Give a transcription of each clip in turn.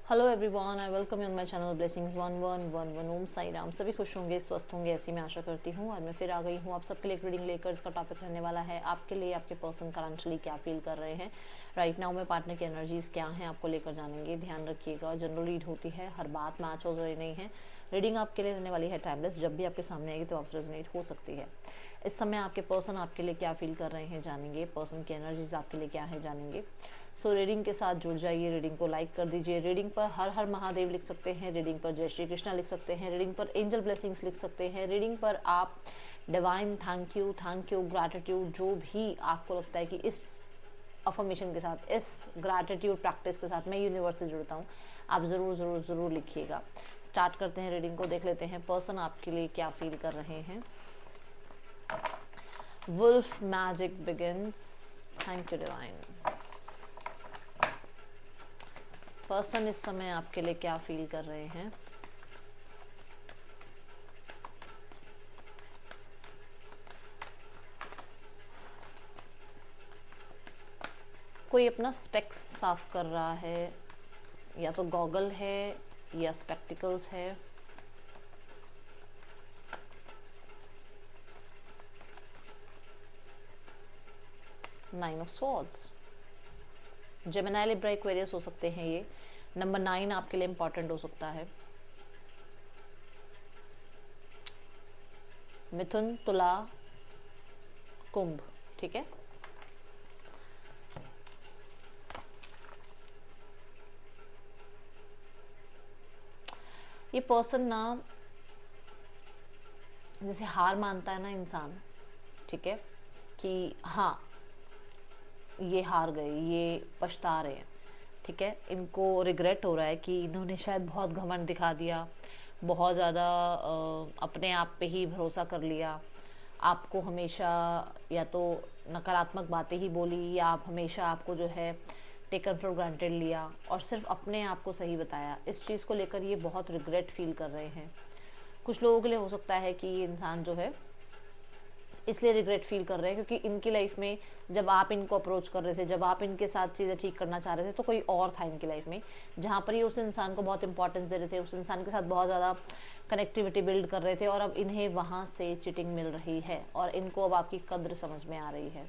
Hello everyone, I welcome you on my channel blessings 1111। ओम साई राम। सभी खुश होंगे, स्वस्थ होंगे, ऐसी मैं आशा करती हूँ। और मैं फिर आ गई हूँ आप सबके लिए एक रीडिंग लेकर। इसका टॉपिक रहने वाला है आपके लिए आपके पर्सन करंटली क्या फील कर रहे हैं राइट नाउ में, पार्टनर की एनर्जीज क्या हैं आपको लेकर जानेंगे। ध्यान रखिएगा, जनरल रीड होती है, हर बात मैच हो रही नहीं है। रीडिंग आपके लिए रहने वाली है टाइमलेस, जब भी आपके सामने आएगी तो आपसे रेजोनेट हो सकती है। इस समय आपके पर्सन आपके लिए क्या फील कर रहे हैं जानेंगे, पर्सन की एनर्जीज आपके लिए क्या है जानेंगे। सो रीडिंग के साथ जुड़ जाइए, रीडिंग को लाइक कर दीजिए। रीडिंग पर हर हर महादेव लिख सकते हैं, रीडिंग पर जय श्री कृष्णा लिख सकते हैं, रीडिंग पर एंजल ब्लेसिंग्स लिख सकते हैं, रीडिंग पर आप डिवाइन थैंक यू ग्रैटिट्यूड जो भी आपको लगता है कि इस अफर्मेशन के साथ, इस ग्रैटिट्यूड प्रैक्टिस के साथ मैं यूनिवर्स से जुड़ता हूँ, आप ज़रूर ज़रूर ज़रूर लिखिएगा। स्टार्ट करते हैं रीडिंग को, देख लेते हैं पर्सन आपके लिए क्या फील कर रहे हैं। Wolf magic begins. Thank you divine. Person इस समय आपके लिए क्या फील कर रहे हैं। कोई अपना स्पेक्स साफ कर रहा है, या तो गॉगल है या स्पेक्टिकल्स है। Nine of swords. Gemini, Libra, Aquarius हो सकते हैं ये। नंबर 9 आपके लिए इंपॉर्टेंट हो सकता है। मिथुन, तुला, कुंभ, ठीक है। ये पर्सन ना, जैसे हार मानता है ना इंसान, ठीक है, कि हाँ ये हार गए, ये पछता रहे हैं, ठीक है। इनको रिग्रेट हो रहा है कि इन्होंने शायद बहुत घमंड दिखा दिया, बहुत ज़्यादा अपने आप पे ही भरोसा कर लिया। आपको हमेशा या तो नकारात्मक बातें ही बोली, या आप हमेशा आपको जो है टेकन फॉर ग्रांटेड लिया और सिर्फ अपने आप को सही बताया। इस चीज़ को लेकर ये बहुत रिग्रेट फील कर रहे हैं। कुछ लोगों के लिए हो सकता है कि ये इंसान जो है इसलिए रिग्रेट फील कर रहे हैं क्योंकि इनकी लाइफ में जब आप इनको अप्रोच कर रहे थे, जब आप इनके साथ चीज़ें ठीक करना चाह रहे थे, तो कोई और था इनकी लाइफ में जहाँ पर ये उस इंसान को बहुत इंपॉर्टेंस दे रहे थे, उस इंसान के साथ बहुत ज़्यादा कनेक्टिविटी बिल्ड कर रहे थे, और अब इन्हें वहाँ से चिटिंग मिल रही है और इनको अब आपकी कद्र समझ में आ रही है।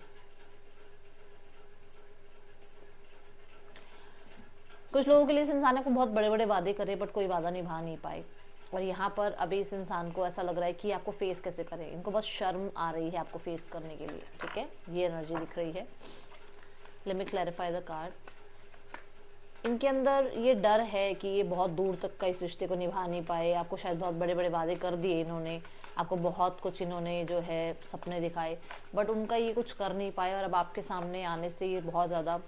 कुछ लोगों के लिए इस इंसान को बहुत बड़े बड़े वादे करे बट कोई वादा निभा नहीं पाए, और यहाँ पर अभी इस इंसान को ऐसा लग रहा है कि आपको फेस कैसे करें। इनको बहुत शर्म आ रही है आपको फेस करने के लिए, ठीक है। ये एनर्जी दिख रही है। Let me clarify the card. इनके अंदर ये डर है कि ये बहुत दूर तक का इस रिश्ते को निभा नहीं पाए। आपको शायद बहुत बड़े बड़े वादे कर दिए इन्होंने, आपको बहुत कुछ इन्होंने जो है सपने दिखाए, बट उनका ये कुछ कर नहीं पाए, और अब आपके सामने आने से ये बहुत ज़्यादा,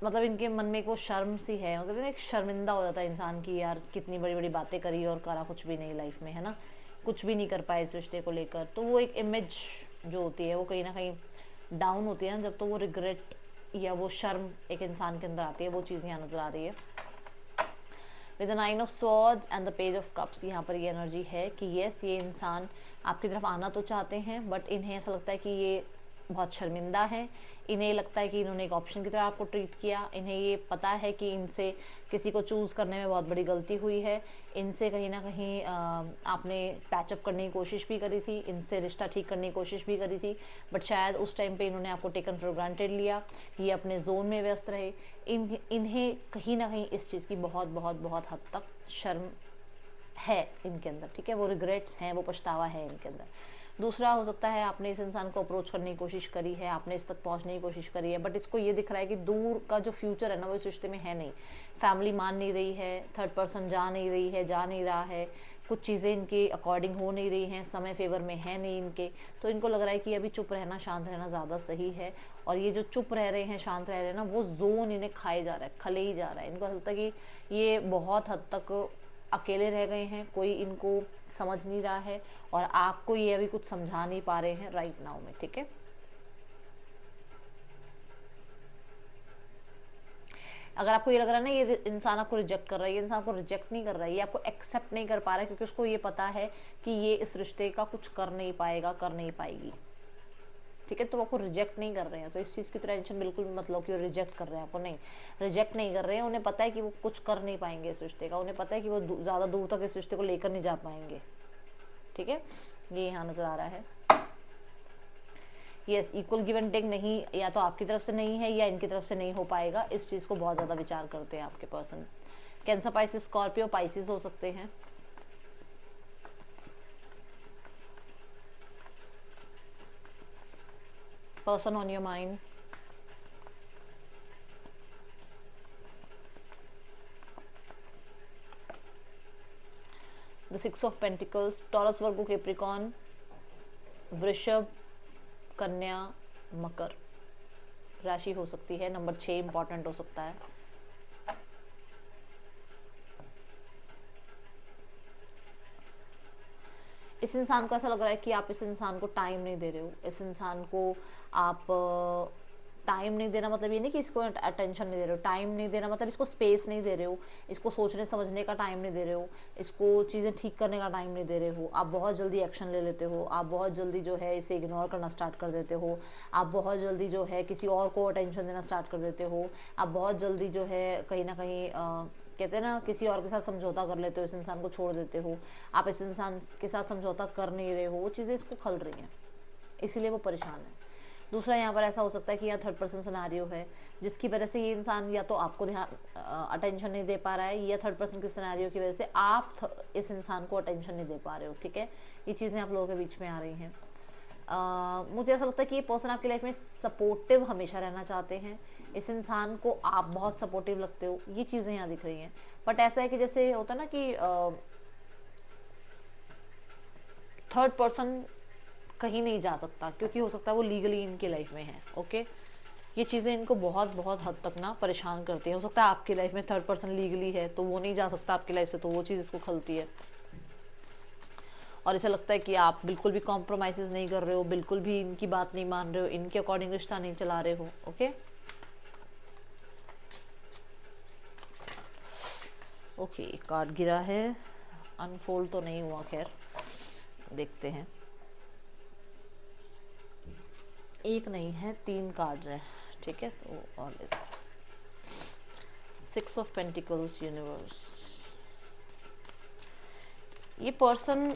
मतलब इनके मन में एक वो शर्म सी है, कहते हैं एक शर्मिंदा हो जाता है इंसान की, यार कितनी बड़ी बड़ी बातें करी और करा कुछ भी नहीं लाइफ में, है ना, कुछ भी नहीं कर पाए इस रिश्ते को लेकर। तो वो एक इमेज जो होती है वो कहीं ना कहीं डाउन होती है ना जब, तो वो रिग्रेट या वो शर्म एक इंसान के अंदर आती है, वो चीज़ यहाँ नज़र आ रही है। With the 9 of swords and the page of cups, यहाँ पर ये एनर्जी है कि यस, ये इंसान आपकी तरफ आना तो चाहते हैं बट इन्हें ऐसा लगता है कि ये बहुत शर्मिंदा है। इन्हें लगता है कि इन्होंने एक ऑप्शन की तरह आपको ट्रीट किया। इन्हें ये पता है कि इनसे किसी को चूज़ करने में बहुत बड़ी गलती हुई है। इनसे कहीं ना कहीं आपने पैचअप करने की कोशिश भी करी थी, इनसे रिश्ता ठीक करने की कोशिश भी करी थी, बट शायद उस टाइम पे इन्होंने आपको टेकन फॉर ग्रांटेड लिया, ये अपने जोन में व्यस्त रहे। इन्हें कहीं ना कहीं इस चीज़ की बहुत बहुत बहुत हद तक शर्म है इनके अंदर, ठीक है। वो रिग्रेट्स हैं, वो पछतावा है इनके अंदर। दूसरा हो सकता है आपने इस इंसान को अप्रोच करने की कोशिश करी है, आपने इस तक पहुंचने की कोशिश करी है, बट इसको ये दिख रहा है कि दूर का जो फ्यूचर है ना वो इस रिश्ते में है नहीं। फैमिली मान नहीं रही है, थर्ड पर्सन जा नहीं रही है, जा नहीं रहा है, कुछ चीज़ें इनके अकॉर्डिंग हो नहीं रही हैं, समय फेवर में है नहीं इनके। तो इनको लग रहा है कि अभी चुप रहना, शांत रहना ज़्यादा सही है, और ये जो चुप रह रहे हैं, शांत रह रहे हैं ना, वो जोन इन्हें खाए जा रहा है, खले ही जा रहा है। इनको लगता है कि ये बहुत हद तक अकेले रह गए हैं, कोई इनको समझ नहीं रहा है, और आपको ये अभी कुछ समझा नहीं पा रहे हैं राइट नाउ में, ठीक है। अगर आपको ये लग रहा है ना ये इंसान आपको रिजेक्ट कर रहा है, ये इंसान आपको रिजेक्ट नहीं कर रहा है, ये आपको एक्सेप्ट नहीं कर पा रहा है, क्योंकि उसको ये पता है कि ये इस रिश्ते का कुछ कर नहीं पाएगा, कर नहीं पाएगी। ठीक है, तो वो आपको रिजेक्ट नहीं कर रहे हैं, तो इस चीज़ की तो टेंशन बिल्कुल मत लो कि वो रिजेक्ट कर रहे हैं आपको, नहीं, रिजेक्ट नहीं कर रहे हैं, उन्हें पता है कि वो कुछ कर नहीं पाएंगे इस रिश्ते का, उन्हें पता है कि वो ज़्यादा दूर तक इस रिश्ते को लेकर नहीं जा पाएंगे, ठीक है, ये यहाँ नज़र आ रहा है। Yes, equal give and take नहीं, या तो आपकी तरफ से नहीं है या इनकी तरफ से नहीं हो पाएगा, इस चीज़ को बहुत ज़्यादा विचार करते हैं आपके person. Cancer, Pisces, Scorpio, Pisces हो सकते हैं। Person on your mind, the 6 of pentacles, taurus, Virgo, Capricorn, वृषभ, कन्या, मकर राशि हो सकती है। नंबर 6 इंपॉर्टेंट हो सकता है। इस इंसान को ऐसा लग रहा है कि आप इस इंसान को टाइम नहीं दे रहे हो, इस इंसान को आप टाइम नहीं देना मतलब ये नहीं कि इसको अटेंशन नहीं दे रहे हो, टाइम नहीं देना मतलब इसको स्पेस नहीं दे रहे हो, इसको सोचने समझने का टाइम नहीं दे रहे हो, इसको चीज़ें ठीक करने का टाइम नहीं दे रहे हो। आप बहुत जल्दी एक्शन ले लेते हो, आप बहुत जल्दी जो है इसे इग्नोर करना स्टार्ट कर देते हो, आप बहुत जल्दी जो है किसी और को अटेंशन देना स्टार्ट कर देते हो, आप बहुत जल्दी जो है कहीं ना कहीं कहते हैं ना किसी और के साथ समझौता कर लेते हो, इस इंसान को छोड़ देते हो, आप इस इंसान के साथ समझौता कर नहीं रहे हो, वो चीज़ें इसको खल रही हैं, इसीलिए वो परेशान है। दूसरा यहाँ पर ऐसा हो सकता है कि यहाँ थर्ड पर्सन सिनेरियो है जिसकी वजह से ये इंसान या तो आपको ध्यान अटेंशन नहीं दे पा रहा है, या थर्ड पर्सन के सिनेरियो की वजह से आप इस इंसान को अटेंशन नहीं दे पा रहे हो, ठीक है, ये चीज़ें आप लोगों के बीच में आ रही हैं। मुझे ऐसा लगता है कि ये पर्सन आपकी लाइफ में सपोर्टिव हमेशा रहना चाहते हैं, इस इंसान को आप बहुत सपोर्टिव लगते हो, ये चीज़ें यहाँ दिख रही हैं। बट ऐसा है कि जैसे होता है ना कि थर्ड पर्सन कहीं नहीं जा सकता, क्योंकि हो सकता है वो लीगली इनकी लाइफ में है, ओके, ये चीज़ें इनको बहुत बहुत हद तक ना परेशान करती हैं। हो सकता है आपकी लाइफ में थर्ड पर्सन लीगली है तो वो नहीं जा सकता आपकी लाइफ से, तो वो चीज़ इसको खलती है, और ऐसा लगता है कि आप बिल्कुल भी कॉम्प्रोमाइज़ नहीं कर रहे हो, बिल्कुल भी इनकी बात नहीं मान रहे हो, इनके अकॉर्डिंग रिश्ता नहीं चला रहे हो, ओके। ओके, कार्ड गिरा है, अनफोल्ड तो नहीं हुआ, खैर देखते हैं। एक नहीं है, 3 कार्ड्स हैं, ठीक है, तो और 6 ऑफ पेंटिकल्स, यूनिवर्स। ये पर्सन,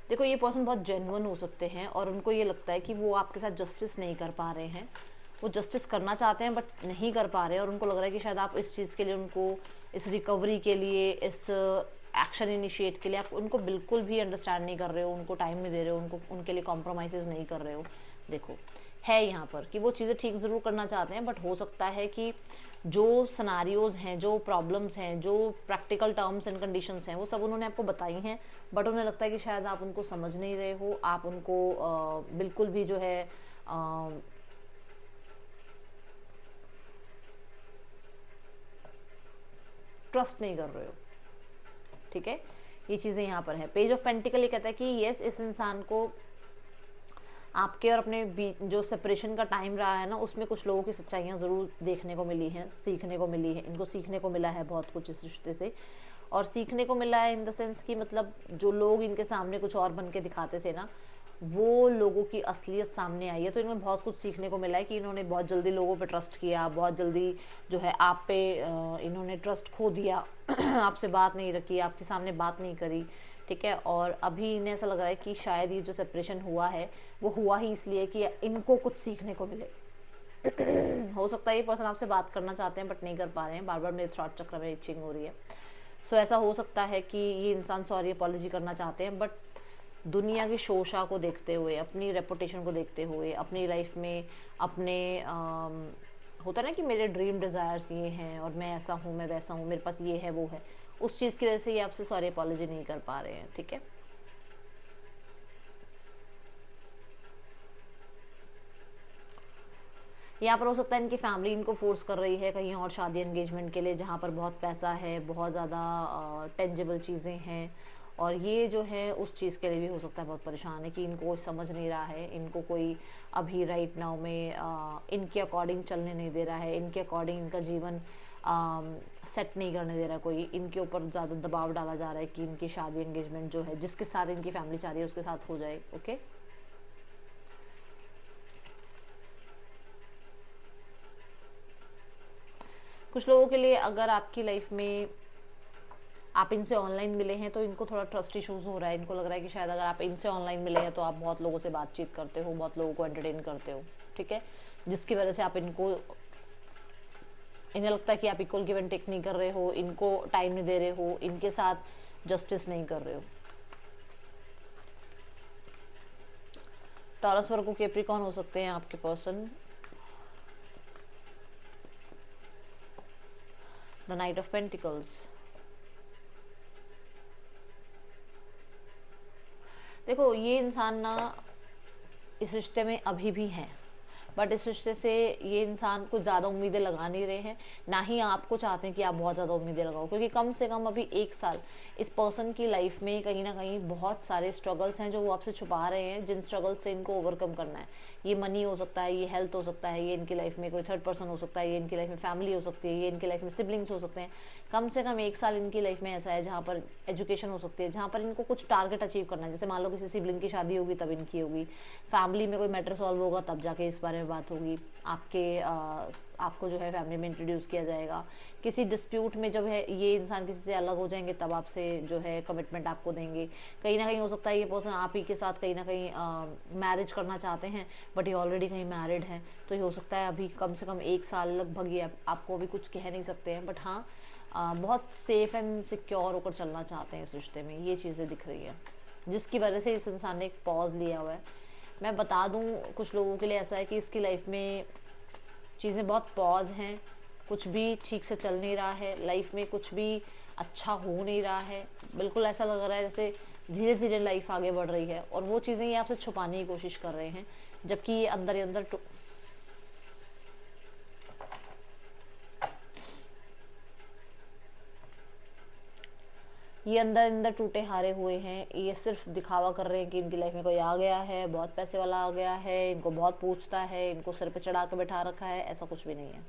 देखो ये पर्सन बहुत जेन्युइन हो सकते हैं और उनको ये लगता है कि वो आपके साथ जस्टिस नहीं कर पा रहे हैं, वो जस्टिस करना चाहते हैं बट नहीं कर पा रहे हैं, और उनको लग रहा है कि शायद आप इस चीज़ के लिए उनको, इस रिकवरी के लिए, इस एक्शन इनिशिएट के लिए आप उनको बिल्कुल भी अंडरस्टैंड नहीं कर रहे हो, उनको टाइम नहीं दे रहे हो, उनको उनके लिए कॉम्प्रोमाइज़ नहीं कर रहे हो। देखो है यहाँ पर कि वो चीज़ें ठीक ज़रूर करना चाहते हैं, बट हो सकता है कि जो सनारियोज हैं, जो प्रॉब्लम्स हैं, जो प्रैक्टिकल टर्म्स एंड कंडीशंस हैं, वो सब उन्होंने आपको बताई हैं, बट उन्हें लगता है कि शायद आप उनको समझ नहीं रहे हो, आप उनको बिल्कुल भी जो है ट्रस्ट नहीं कर रहे हो, ठीक है, ये चीज़ें यहाँ पर है। पेज ऑफ पेंटिकल ये कहता है कि यस, इस इंसान को आपके और अपने बीच जो सेपरेशन का टाइम रहा है ना, उसमें कुछ लोगों की सच्चाइयाँ ज़रूर देखने को मिली हैं, सीखने को मिली है, इनको सीखने को मिला है बहुत कुछ इस रिश्ते से, और सीखने को मिला है इन द सेंस कि मतलब जो लोग इनके सामने कुछ और बन के दिखाते थे ना, वो लोगों की असलियत सामने आई है, तो इनमें बहुत कुछ सीखने को मिला है कि इन्होंने बहुत जल्दी लोगों पे ट्रस्ट किया, बहुत जल्दी जो है आप पे इन्होंने ट्रस्ट खो दिया आपसे बात नहीं रखी, आपके सामने बात नहीं करी, ठीक है, और अभी इन्हें ऐसा लग रहा है कि शायद ये जो सेपरेशन हुआ है वो हुआ ही इसलिए कि इनको कुछ सीखने को मिले हो सकता है ये पर्सन आपसे बात करना चाहते हैं बट नहीं कर पा रहे हैं, बार बार मेरे थ्रॉट चक्र में इचिंग हो रही है। सो ऐसा हो सकता है कि ये इंसान सॉरी अपॉलॉजी करना चाहते हैं, बट दुनिया की शोशा को देखते हुए, अपनी रेपुटेशन को देखते हुए, अपनी लाइफ में अपने होता है ना कि मेरे ड्रीम डिज़ायर्स ये हैं और मैं ऐसा हूँ, मैं वैसा हूँ, मेरे पास ये है वो है, उस चीज़ की वजह से ये आपसे सॉरी अपॉलॉजी नहीं कर पा रहे हैं, ठीक है। यहाँ पर हो सकता है इनकी फैमिली इनको फोर्स कर रही है कहीं और शादी एंगेजमेंट के लिए, जहाँ पर बहुत पैसा है, बहुत ज़्यादा टेंजिबल चीज़ें हैं, और ये जो है उस चीज़ के लिए भी हो सकता है बहुत परेशान है कि इनको कोई समझ नहीं रहा है, इनको कोई अभी राइट नाउ में इनके अकॉर्डिंग चलने नहीं दे रहा है, इनके अकॉर्डिंग इनका जीवन सेट नहीं करने दे रहा कोई, इनके ऊपर ज़्यादा दबाव डाला जा रहा है कि इनकी शादी एंगेजमेंट जो है जिसके साथ इनकी फैमिली चाह रही है उसके साथ हो जाए। ओके, कुछ लोगों के लिए अगर आपकी लाइफ में आप इनसे ऑनलाइन मिले हैं तो इनको थोड़ा ट्रस्ट इशूज़ हो रहा है। इनको लग रहा है कि शायद अगर आप इनसे ऑनलाइन मिले हैं तो आप बहुत लोगों से बातचीत करते हो, बहुत लोगों को एंटरटेन करते हो, ठीक है, जिसकी वजह से आप इन्हें लगता है कि आप इक्वल गिव एंड टेक नहीं कर रहे हो, इनको टाइम नहीं दे रहे हो, इनके साथ जस्टिस नहीं कर रहे हो। टॉरस, वर्गो, कैप्रिकॉर्न हो सकते हैं आपके person. The night of pentacles, देखो ये इंसान ना इस रिश्ते में अभी भी है, बट इस रिश्ते से ये इंसान कुछ ज़्यादा उम्मीदें लगा नहीं रहे हैं, ना ही आपको चाहते हैं कि आप बहुत ज़्यादा उम्मीदें लगाओ, क्योंकि कम से कम अभी 1 साल इस पर्सन की लाइफ में कहीं ना कहीं बहुत सारे स्ट्रगल्स हैं जो वो आपसे छुपा रहे हैं, जिन स्ट्रगल्स से इनको ओवरकम करना है। ये मनी हो सकता है, ये हेल्थ हो सकता है, ये इनकी लाइफ में कोई थर्ड पर्सन हो सकता है, ये इनकी लाइफ में फैमिली हो सकती है, ये इनकी लाइफ में सिबलिंग्स हो सकते हैं। कम से कम 1 साल इनकी लाइफ में ऐसा है जहाँ पर एजुकेशन हो सकती है, जहाँ पर इनको कुछ टारगेट अचीव करना है। जैसे मान लो किसी सिबलिंग की शादी होगी तब इनकी होगी, फैमिली में कोई मैटर सॉल्व होगा तब जाके इस बारे में बात होगी, आपको जो है फैमिली में इंट्रोड्यूस किया जाएगा। किसी डिस्प्यूट में जब है ये इंसान किसी से अलग हो जाएंगे तब आपसे जो है कमिटमेंट आपको देंगे। कहीं ना कहीं हो सकता है ये पर्सन आप ही के साथ कहीं ना कहीं मैरिज करना चाहते हैं, बट ये ऑलरेडी कहीं मैरिड है, तो ये हो सकता है अभी कम से कम 1 साल लगभग ये आपको अभी कुछ कह नहीं सकते हैं, बट हाँ बहुत सेफ एंड सिक्योर होकर चलना चाहते हैं इस रिश्ते में, ये चीज़ें दिख रही है, जिसकी वजह से इस इंसान ने एक पॉज लिया हुआ है। मैं बता दूं कुछ लोगों के लिए ऐसा है कि इसकी लाइफ में चीज़ें बहुत पॉज हैं, कुछ भी ठीक से चल नहीं रहा है, लाइफ में कुछ भी अच्छा हो नहीं रहा है, बिल्कुल ऐसा लग रहा है जैसे धीरे धीरे लाइफ आगे बढ़ रही है, और वो चीज़ें ये आपसे छुपाने की कोशिश कर रहे हैं, जबकि ये अंदर ही अंदर अंदर टूटे हारे हुए हैं। ये सिर्फ दिखावा कर रहे हैं कि इनकी लाइफ में कोई आ गया है, बहुत पैसे वाला आ गया है, इनको बहुत पूछता है, इनको सिर पे चढ़ा के बैठा रखा है, ऐसा कुछ भी नहीं है।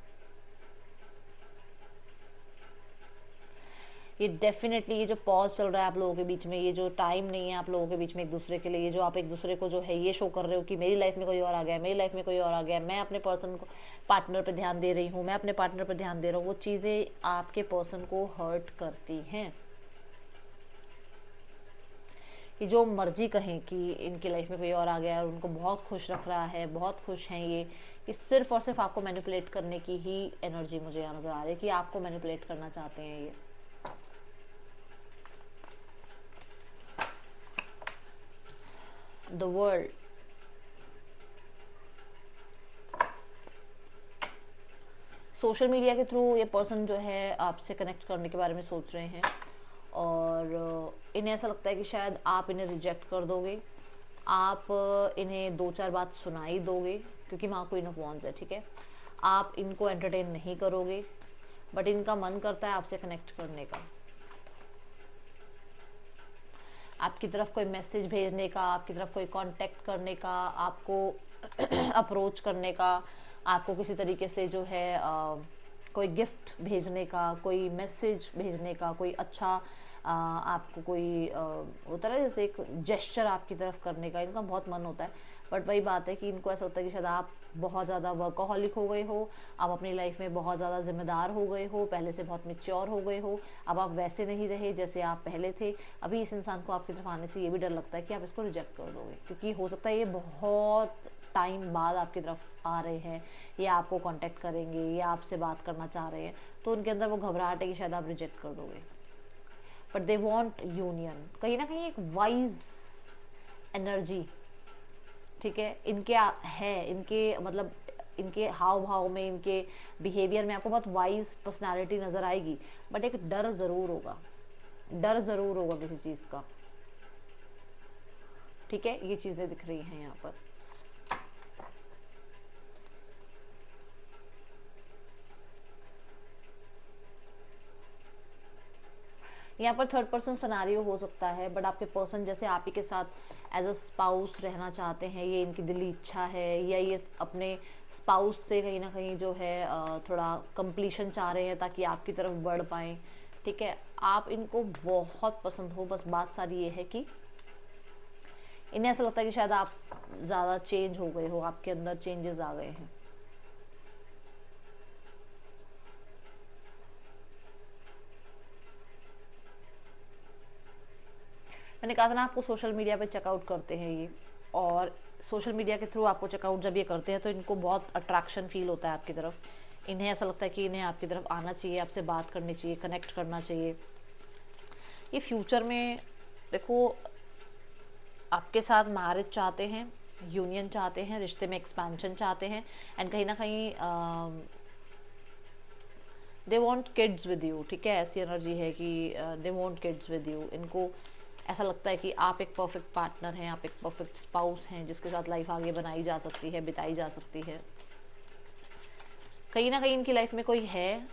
ये डेफिनेटली ये जो पॉज चल रहा है आप लोगों के बीच में, ये जो टाइम नहीं है आप लोगों के बीच में एक दूसरे के लिए, ये जो आप एक दूसरे को जो है ये शो कर रहे हो कि मेरी लाइफ में कोई और आ गया, मेरी लाइफ में कोई और आ गया, मैं अपने पर्सन को पार्टनर पर ध्यान दे रही हूँ, मैं अपने पार्टनर पर ध्यान दे रहा हूँ, वो चीज़ें आपके पर्सन को हर्ट करती हैं। कि जो मर्जी कहें कि इनकी लाइफ में कोई और आ गया और उनको बहुत खुश रख रहा है, बहुत खुश हैं ये सिर्फ और सिर्फ आपको मैनिपुलेट करने की ही एनर्जी मुझे यहाँ नज़र आ रही है कि आपको मैनिपुलेट करना चाहते हैं ये। द वर्ल्ड, सोशल मीडिया के थ्रू ये पर्सन जो है आपसे कनेक्ट करने के बारे में सोच रहे हैं, और इन्हें ऐसा लगता है कि शायद आप इन्हें रिजेक्ट कर दोगे, आप इन्हें 2-4 बात सुनाई दोगे, क्योंकि वहाँ क्वीन ऑफ वॉन्ड्स है, ठीक है, आप इनको एंटरटेन नहीं करोगे, बट इनका मन करता है आपसे कनेक्ट करने का, आपकी तरफ कोई मैसेज भेजने का, आपकी तरफ कोई कांटेक्ट करने का, आपको अप्रोच करने का, आपको किसी तरीके से जो है कोई गिफ्ट भेजने का, कोई मैसेज भेजने का, कोई अच्छा आपको कोई होता है ना जैसे एक जेस्चर आपकी तरफ करने का, इनका बहुत मन होता है। बट वही बात है कि इनको ऐसा होता है कि शायद आप बहुत ज़्यादा वर्कोहॉलिक हो गए हो, आप अपनी लाइफ में बहुत ज़्यादा जिम्मेदार हो गए हो, पहले से बहुत मैच्योर हो गए हो, अब आप वैसे नहीं रहे जैसे आप पहले थे। अभी इस इंसान को आपकी तरफ आने से ये भी डर लगता है कि आप इसको रिजेक्ट कर दोगे, क्योंकि हो सकता है ये बहुत टाइम बाद आपकी तरफ आ रहे हैं, ये आपको कांटेक्ट करेंगे, ये आपसे बात करना चाह रहे हैं, तो उनके अंदर वो घबराहट है कि शायद आप रिजेक्ट कर दोगे, बट दे वॉन्ट यूनियन, कहीं ना कहीं एक वाइज एनर्जी, ठीक है, इनके है, इनके मतलब इनके हाव भाव में, इनके बिहेवियर में आपको बहुत वाइज पर्सनालिटी नज़र आएगी, बट एक डर ज़रूर होगा, डर ज़रूर होगा किसी चीज़ का, ठीक है, ये चीज़ें दिख रही हैं यहाँ पर। यहाँ पर थर्ड पर्सन सिनेरियो हो सकता है, बट आपके पर्सन जैसे आप ही के साथ एज अ स्पाउस रहना चाहते हैं, ये इनकी दिली इच्छा है, या ये अपने स्पाउस से कहीं ना कहीं जो है थोड़ा कंप्लीशन चाह रहे हैं ताकि आपकी तरफ बढ़ पाएँ, ठीक है। आप इनको बहुत पसंद हो, बस बात सारी ये है कि इन्हें ऐसा लगता है कि शायद आप ज़्यादा चेंज हो गए हो, आपके अंदर चेंजेस आ गए हैं। मैंने कहा था ना आपको सोशल मीडिया पे चेकआउट करते हैं ये, और सोशल मीडिया के थ्रू आपको चेकआउट जब ये करते हैं तो इनको बहुत अट्रैक्शन फील होता है आपकी तरफ। इन्हें ऐसा लगता है कि इन्हें आपकी तरफ आना चाहिए, आपसे बात करनी चाहिए, कनेक्ट करना चाहिए। ये फ्यूचर में देखो आपके साथ मैरिज चाहते हैं, यूनियन चाहते हैं, रिश्ते में एक्सपेंशन चाहते हैं, एंड कहीं ना कहीं they want kids with you, ठीक है। ऐसी एनर्जी है कि they want kids with you. इनको ऐसा लगता है कि आप एक परफेक्ट पार्टनर हैं, आप एक परफेक्ट स्पाउस हैं जिसके साथ लाइफ आगे बनाई जा सकती है, बिताई जा सकती है। कहीं ना कहीं इनकी लाइफ में कोई है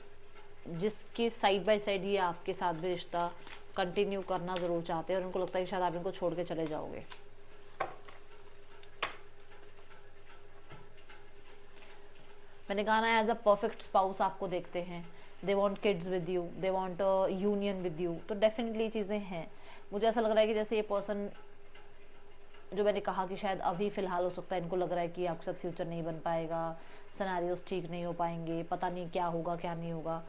जिसके साइड बाय साइड ये आपके साथ भी रिश्ता कंटिन्यू करना ज़रूर चाहते हैं, और उनको लगता है कि शायद आप इनको छोड़ के चले जाओगे। मैंने कहा ना एज अ परफेक्ट स्पाउस आपको देखते हैं, they want kids with you, they want a union with you. तो डेफिनेटली चीज़ें हैं। मुझे ऐसा लग रहा है कि जैसे ये पर्सन जो मैंने कहा कि शायद अभी फ़िलहाल हो सकता है इनको लग रहा है कि आपके साथ फ्यूचर नहीं बन पाएगा, सिनेरियोस ठीक नहीं हो पाएंगे, पता नहीं क्या होगा क्या नहीं होगा।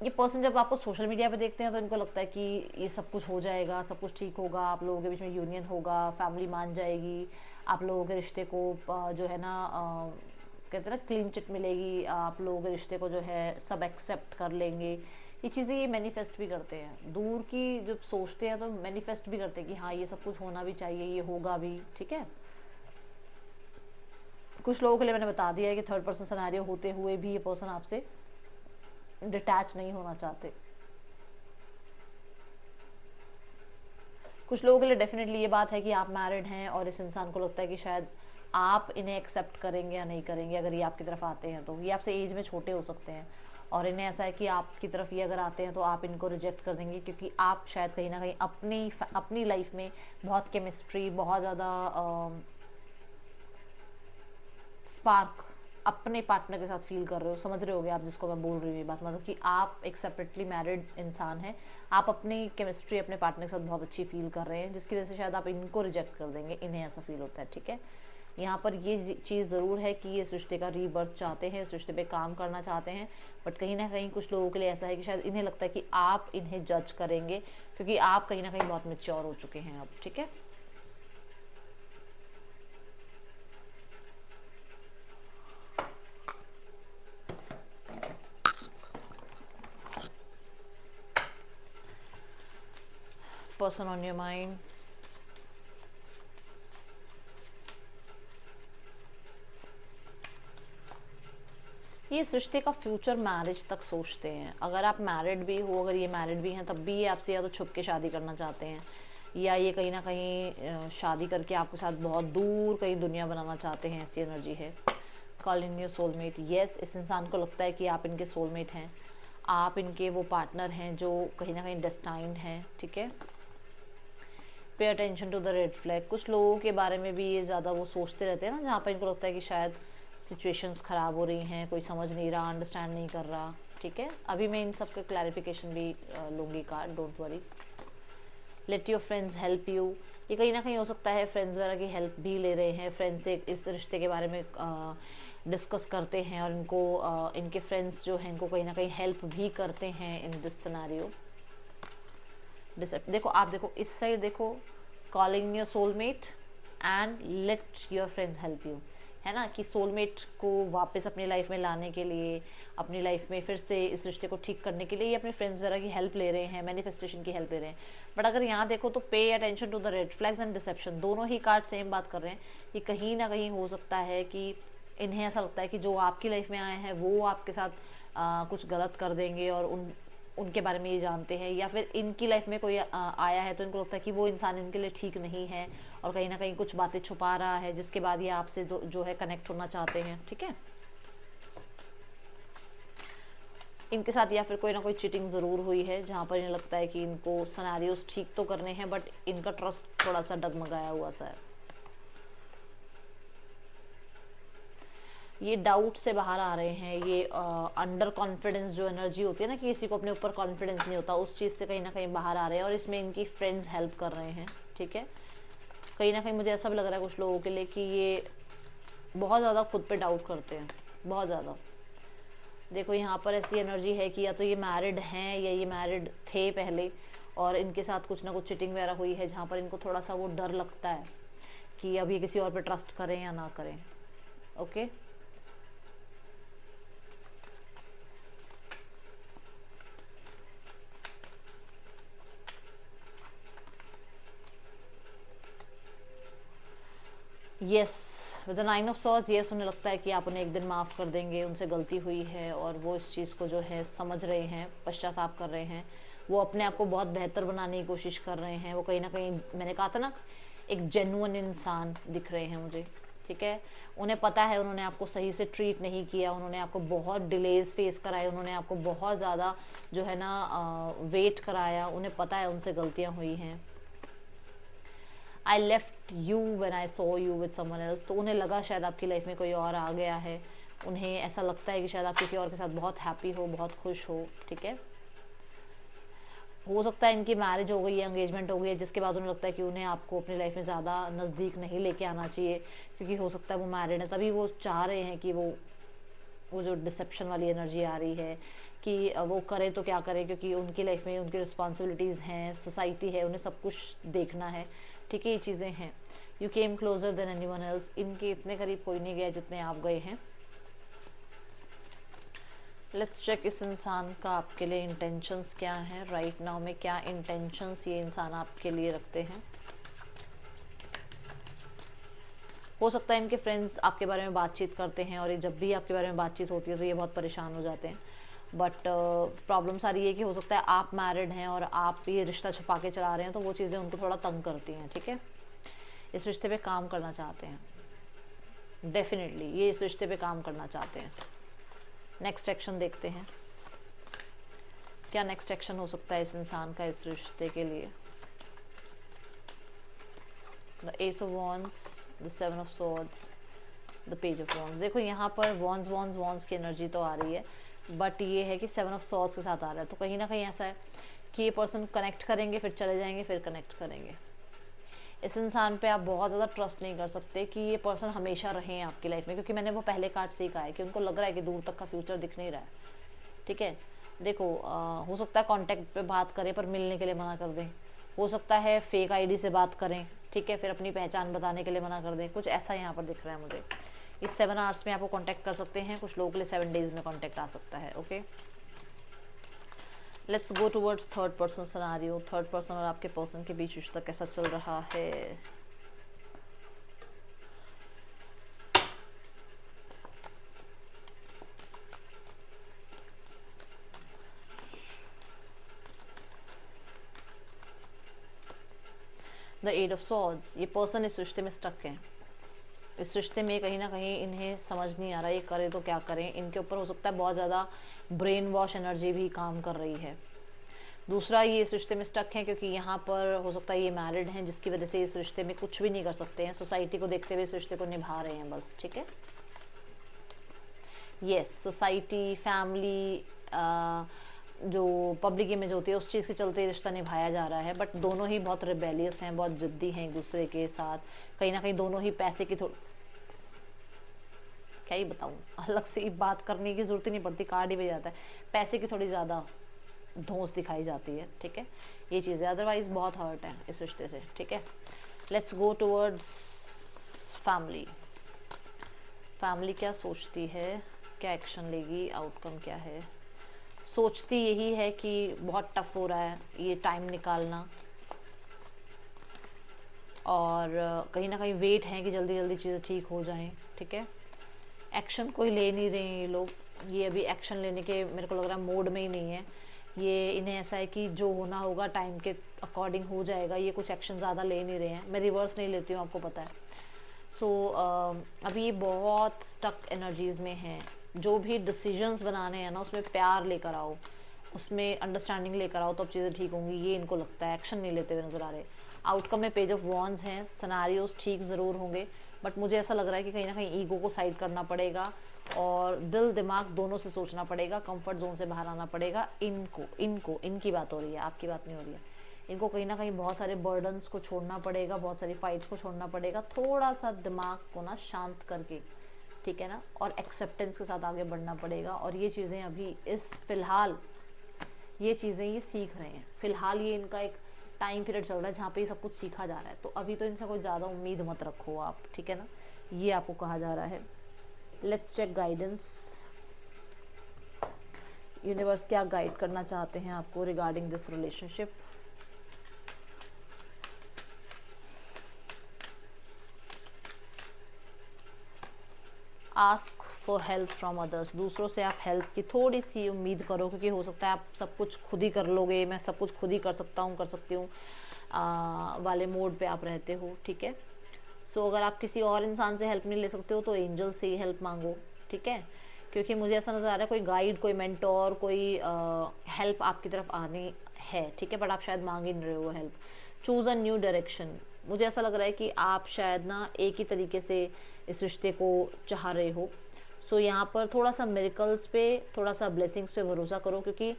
ये पर्सन जब आपको सोशल मीडिया पे देखते हैं तो इनको लगता है कि ये सब कुछ हो जाएगा, सब कुछ ठीक होगा, आप लोगों के बीच में यूनियन होगा, फैमिली मान जाएगी, आप लोगों के रिश्ते को जो है ना कहते हैं ना क्लीन चिट मिलेगी, आप लोगों के रिश्ते को जो है सब एक्सेप्ट कर लेंगे। ये चीज़ें ये मैनिफेस्ट भी करते हैं, दूर की जब सोचते हैं तो मैनिफेस्ट भी करते हैं कि हाँ ये सब कुछ होना भी चाहिए, ये होगा भी, ठीक है। कुछ लोगों के लिए मैंने बता दिया है कि थर्ड पर्सन सिनेरियो होते हुए भी ये पर्सन आपसे डिटैच नहीं होना चाहते। कुछ लोगों के लिए डेफिनेटली ये बात है कि आप मैरिड हैं और इस इंसान को लगता है कि शायद आप इन्हें एक्सेप्ट करेंगे या नहीं करेंगे अगर ये आपकी तरफ आते हैं तो। ये आपसे एज में छोटे हो सकते हैं और इन्हें ऐसा है कि आपकी तरफ ये अगर आते हैं तो आप इनको रिजेक्ट कर देंगे, क्योंकि आप शायद कहीं ना कहीं अपनी लाइफ में बहुत केमिस्ट्री, बहुत ज़्यादा स्पार्क अपने पार्टनर के साथ फील कर रहे हो। समझ रहे होगे आप जिसको मैं बोल रही हूँ ये बात, मतलब कि आप एक सेपरेटली मैरिड इंसान हैं, आप अपनी केमिस्ट्री अपने पार्टनर के साथ बहुत अच्छी फील कर रहे हैं, जिसकी वजह से शायद आप इनको रिजेक्ट कर देंगे, इन्हें ऐसा फील होता है, ठीक है। यहाँ पर ये चीज़ ज़रूर है कि ये इस रिश्ते का रीबर्थ चाहते हैं, इस रिश्ते पे काम करना चाहते हैं, बट कहीं ना कहीं कुछ लोगों के लिए ऐसा है कि शायद इन्हें लगता है कि आप इन्हें जज करेंगे, क्योंकि आप कहीं ना कहीं बहुत मैच्योर हो चुके हैं अब, ठीक है। पर्सन ऑन योर माइंड, ये इस रिश्ते का फ्यूचर मैरिज तक सोचते हैं। अगर आप मैरिड भी हो, अगर ये मैरिड भी हैं, तब भी ये आपसे या तो छुप के शादी करना चाहते हैं, या ये कहीं ना कहीं शादी करके आपके साथ बहुत दूर कहीं दुनिया बनाना चाहते हैं, ऐसी एनर्जी है। Call in your soulmate, yes, इस इंसान को लगता है कि आप इनके सोलमेट हैं, आप इनके वो पार्टनर हैं जो कहीं ना कहीं डेस्टाइंड हैं, ठीक है। Pay attention to the red flag, कुछ लोगों के बारे में भी ये ज़्यादा वो सोचते रहते हैं ना, जहाँ पर इनको लगता है कि शायद सिचुएशंस ख़राब हो रही हैं, कोई समझ नहीं रहा, अंडरस्टैंड नहीं कर रहा, ठीक है। अभी मैं इन सब का क्लैरिफिकेशन भी लूँगी card, don't worry. Let your friends help you, ये कहीं ना कहीं हो सकता है फ्रेंड्स वगैरह की हेल्प भी ले रहे हैं, फ्रेंड्स से इस रिश्ते के बारे में डिस्कस करते हैं, और इनको इनके फ्रेंड्स जो हैं इनको कहीं ना कहीं हेल्प भी करते हैं इन दिस सिनेरियो। देखो आप देखो इस साइड देखो, calling your soulmate and let your friends help you, है ना, कि सोलमेट को वापस अपनी लाइफ में लाने के लिए, अपनी लाइफ में फिर से इस रिश्ते को ठीक करने के लिए ये अपने फ्रेंड्स वगैरह की हेल्प ले रहे हैं, मैनिफेस्टेशन की हेल्प ले रहे हैं। बट अगर यहाँ देखो तो pay attention to the red flags and deception, दोनों ही कार्ड सेम बात कर रहे हैं कि कहीं ना कहीं हो सकता है कि इन्हें ऐसा लगता है कि जो आपकी लाइफ में आए हैं वो आपके साथ कुछ गलत कर देंगे, और उनके बारे में ये जानते हैं, या फिर इनकी लाइफ में कोई आया है तो इनको लगता है कि वो इंसान इनके लिए ठीक नहीं है, और कहीं ना कहीं कुछ बातें छुपा रहा है, जिसके बाद ये आपसे जो है कनेक्ट होना चाहते हैं, ठीक है। इनके साथ या फिर कोई ना कोई चीटिंग ज़रूर हुई है, जहाँ पर इन्हें लगता है कि इनको सिनेरियोस ठीक तो करने हैं, बट इनका ट्रस्ट थोड़ा सा डगमगाया हुआ सा है। ये डाउट से बाहर आ रहे हैं, ये अंडर कॉन्फिडेंस जो एनर्जी होती है ना, कि किसी को अपने ऊपर कॉन्फिडेंस नहीं होता, उस चीज़ से कहीं ना कहीं बाहर आ रहे हैं, और इसमें इनकी फ्रेंड्स हेल्प कर रहे हैं। ठीक है, कहीं ना कहीं मुझे ऐसा भी लग रहा है कुछ लोगों के लिए कि ये बहुत ज़्यादा खुद पे डाउट करते हैं, बहुत ज़्यादा। देखो यहाँ पर ऐसी एनर्जी है कि या तो ये मैरिड हैं या ये मैरिड थे पहले, और इनके साथ कुछ ना कुछ चिटिंग वगैरह हुई है, जहाँ पर इनको थोड़ा सा वो डर लगता है कि अब ये किसी और पे ट्रस्ट करें या ना करें। Okay, yes, with the 9 of swords, yes, उन्हें लगता है कि आप उन्हें एक दिन माफ़ कर देंगे, उनसे गलती हुई है और वो इस चीज़ को जो है समझ रहे हैं, पश्चाताप कर रहे हैं, वो अपने आप को बहुत बेहतर बनाने की कोशिश कर रहे हैं। वो कहीं ना कहीं, मैंने कहा था ना, एक जेन्युइन इंसान दिख रहे हैं मुझे। ठीक है, उन्हें पता है उन्होंने आपको सही से ट्रीट नहीं किया, उन्होंने आपको बहुत डिलेज फेस कराए, उन्होंने आपको बहुत ज़्यादा जो है ना वेट कराया, उन्हें पता है उनसे गलतियाँ हुई हैं। I left you when I saw you with someone else, तो उन्हें लगा शायद आपकी लाइफ में कोई और आ गया है, उन्हें ऐसा लगता है कि शायद आप किसी और के साथ बहुत हैप्पी हो, बहुत खुश हो। ठीक है, हो सकता है इनकी मैरिज हो गई है, एंगेजमेंट हो गई है, जिसके बाद उन्हें लगता है कि उन्हें आपको अपनी लाइफ में ज़्यादा नज़दीक नहीं लेके आना चाहिए, क्योंकि हो सकता है वो मैरिड है, तभी वो चाह रहे हैं कि वो जो डिसेप्शन वाली एनर्जी आ रही है कि वो करे तो क्या करे, क्योंकि उनकी लाइफ में उनकी रिस्पॉन्सिबिलिटीज़ हैं, सोसाइटी है, उन्हें सब कुछ देखना है। ठीक है, ये चीज़ें हैं। You came closure than anyone else, इनके इतने करीब कोई नहीं गया जितने आप गए हैं। लेट्स चेक इस इंसान का आपके लिए इंटेंशंस क्या हैं राइट नाउ में, क्या इंटेंशंस ये इंसान आपके लिए रखते हैं। हो सकता है इनके फ्रेंड्स आपके बारे में बातचीत करते हैं, और ये जब भी आपके बारे में बातचीत होती है तो ये बहुत परेशान हो जाते हैं, बट प्रॉब्लम सारी है कि हो सकता है आप मैरिड हैं और आप ये रिश्ता छुपा के चला रहे हैं, तो वो चीज़ें उनको थोड़ा तंग करती हैं। ठीक है, इस रिश्ते पे काम करना चाहते हैं, डेफिनेटली ये इस रिश्ते पे काम करना चाहते हैं। नेक्स्ट एक्शन देखते हैं, क्या नेक्स्ट एक्शन हो सकता है इस इंसान का इस रिश्ते के लिए। The S of wands, the seven of swords, the page of wands. देखो यहाँ पर वॉन्ड्स वॉन्ड्स वॉन्ड्स की एनर्जी तो आ रही है, बट ये है कि सेवन ऑफ सॉर्ड्स के साथ आ रहा है, तो कहीं ना कहीं ऐसा है कि ये पर्सन कनेक्ट करेंगे, फिर चले जाएंगे, फिर कनेक्ट करेंगे। इस इंसान पे आप बहुत ज़्यादा ट्रस्ट नहीं कर सकते कि ये पर्सन हमेशा रहें आपकी लाइफ में, क्योंकि मैंने वो पहले कार्ड से ही कहा है कि उनको लग रहा है कि दूर तक का फ्यूचर दिख नहीं रहा है। ठीक है, देखो हो सकता है कांटेक्ट पे बात करें पर मिलने के लिए मना कर दें, हो सकता है फेक आईडी से बात करें, ठीक है, फिर अपनी पहचान बताने के लिए मना कर दें, कुछ ऐसा यहाँ पर दिख रहा है मुझे। इस 7 आवर्स में आपको कांटेक्ट कर सकते हैं, कुछ लोगों के लिए 7 डेज में कांटेक्ट आ सकता है। Okay, let's go towards third person scenario. Third person और आपके पर्सन के बीच रिश्ता कैसा चल रहा है। द एट ऑफ सॉर्ड्स, ये पर्सन इस रिश्ते में स्टक है, इस रिश्ते में कहीं ना कहीं इन्हें समझ नहीं आ रहा ये करे तो क्या करें। इनके ऊपर हो सकता है बहुत ज़्यादा ब्रेन वॉश एनर्जी भी काम कर रही है। दूसरा, ये इस रिश्ते में स्टक है क्योंकि यहाँ पर हो सकता है ये मैरिड हैं, जिसकी वजह से इस रिश्ते में कुछ भी नहीं कर सकते हैं, सोसाइटी को देखते हुए इस रिश्ते को निभा रहे हैं बस। ठीक है, यस, सोसाइटी, फैमिली, जो पब्लिक इमेज होती है उस चीज़ के चलते रिश्ता निभाया जा रहा है, बट दोनों ही बहुत रिबेलियस हैं, बहुत जिद्दी हैं एक दूसरे के साथ। कहीं ना कहीं दोनों ही पैसे की क्या ही बताऊँ, अलग से बात करने की ज़रूरत ही नहीं पड़ती, कार्ड ही बज जाता है, पैसे की थोड़ी ज़्यादा धौंस दिखाई जाती है। ठीक है, ये चीज़ है, अदरवाइज बहुत हर्ट है इस रिश्ते से। ठीक है, let's go towards family. Family क्या सोचती है, क्या एक्शन लेगी, आउटकम क्या है। सोचती यही है कि बहुत टफ हो रहा है ये टाइम निकालना, और कहीं ना कहीं वेट है कि जल्दी जल्दी चीज़ें ठीक हो जाएं। ठीक है, एक्शन कोई ले नहीं रहे हैं ये लोग, ये अभी एक्शन लेने के मेरे को लग रहा है मोड में ही नहीं है। ये इन्हें ऐसा है कि जो होना होगा टाइम के अकॉर्डिंग हो जाएगा, ये कुछ एक्शन ज़्यादा ले नहीं रहे हैं। मैं रिवर्स नहीं लेती हूँ, आपको पता है। सो अभी बहुत स्टक एनर्जीज में हैं। जो भी डिसीजंस बनाने हैं ना, उसमें प्यार लेकर आओ, उसमें अंडरस्टैंडिंग लेकर आओ, तो अब चीज़ें ठीक होंगी, ये इनको लगता है। एक्शन नहीं लेते हुए नज़र आ रहे। आउटकम में पेज ऑफ वॉन्ड्स हैं। सिनेरियोज ठीक ज़रूर होंगे, बट मुझे ऐसा लग रहा है कि कहीं ना कहीं ईगो को साइड करना पड़ेगा और दिल दिमाग दोनों से सोचना पड़ेगा, कंफर्ट जोन से बाहर आना पड़ेगा। इनकी बात हो रही है, आपकी बात नहीं हो रही है। इनको कहीं ना कहीं बहुत सारे बर्डन्स को छोड़ना पड़ेगा, बहुत सारी फाइट्स को छोड़ना पड़ेगा, थोड़ा सा दिमाग को ना शांत करके, ठीक है ना, और एक्सेप्टेंस के साथ आगे बढ़ना पड़ेगा। और ये चीज़ें अभी इस फिलहाल ये चीज़ें ये सीख रहे हैं। फिलहाल ये इनका एक टाइम पीरियड चल रहा है जहाँ पे ये सब कुछ सीखा जा रहा है। तो अभी तो इनसे कोई ज़्यादा उम्मीद मत रखो आप, ठीक है ना, ये आपको कहा जा रहा है। Let's check guidance. यूनिवर्स क्या गाइड करना चाहते हैं आपको regarding this relationship. Ask for help from others. दूसरों से आप हेल्प की थोड़ी सी उम्मीद करो, क्योंकि हो सकता है आप सब कुछ खुद ही कर लोगे, मैं सब कुछ खुद ही कर सकता हूँ, कर सकती हूँ वाले मोड पे आप रहते हो, ठीक है। सो अगर आप किसी और इंसान से हेल्प नहीं ले सकते हो तो एंजल से ही हेल्प मांगो, ठीक है। क्योंकि मुझे ऐसा नज़र आ रहा है कोई गाइड, कोई मेंटोर, कोई हेल्प आपकी तरफ आनी है, ठीक है, बट आप शायद मांग ही नहीं रहे हो help. Choose a new direction. मुझे ऐसा लग रहा है कि आप शायद ना एक ही तरीके से इस रिश्ते को चाह रहे हो। सो यहाँ पर थोड़ा सा मिरेकल्स पे, थोड़ा सा ब्लेसिंग्स पे भरोसा करो, क्योंकि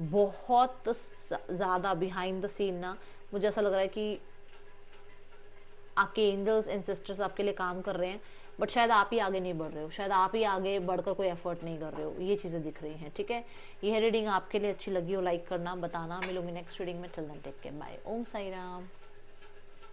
बहुत ज़्यादा बिहाइंड द सीन ना मुझे ऐसा लग रहा है कि आपके एंजल्स एंड सिस्टर्स आपके लिए काम कर रहे हैं, बट शायद आप ही आगे नहीं बढ़ रहे हो, शायद आप ही आगे बढ़कर कोई एफर्ट नहीं कर रहे हो। ये चीज़ें दिख रही हैं, ठीक है। यह रीडिंग आपके लिए अच्छी लगी हो लाइक करना, बताना। मिलूंगी नेक्स्ट रीडिंग में। चल देन टेक केयर, बाय। ओम साई राम।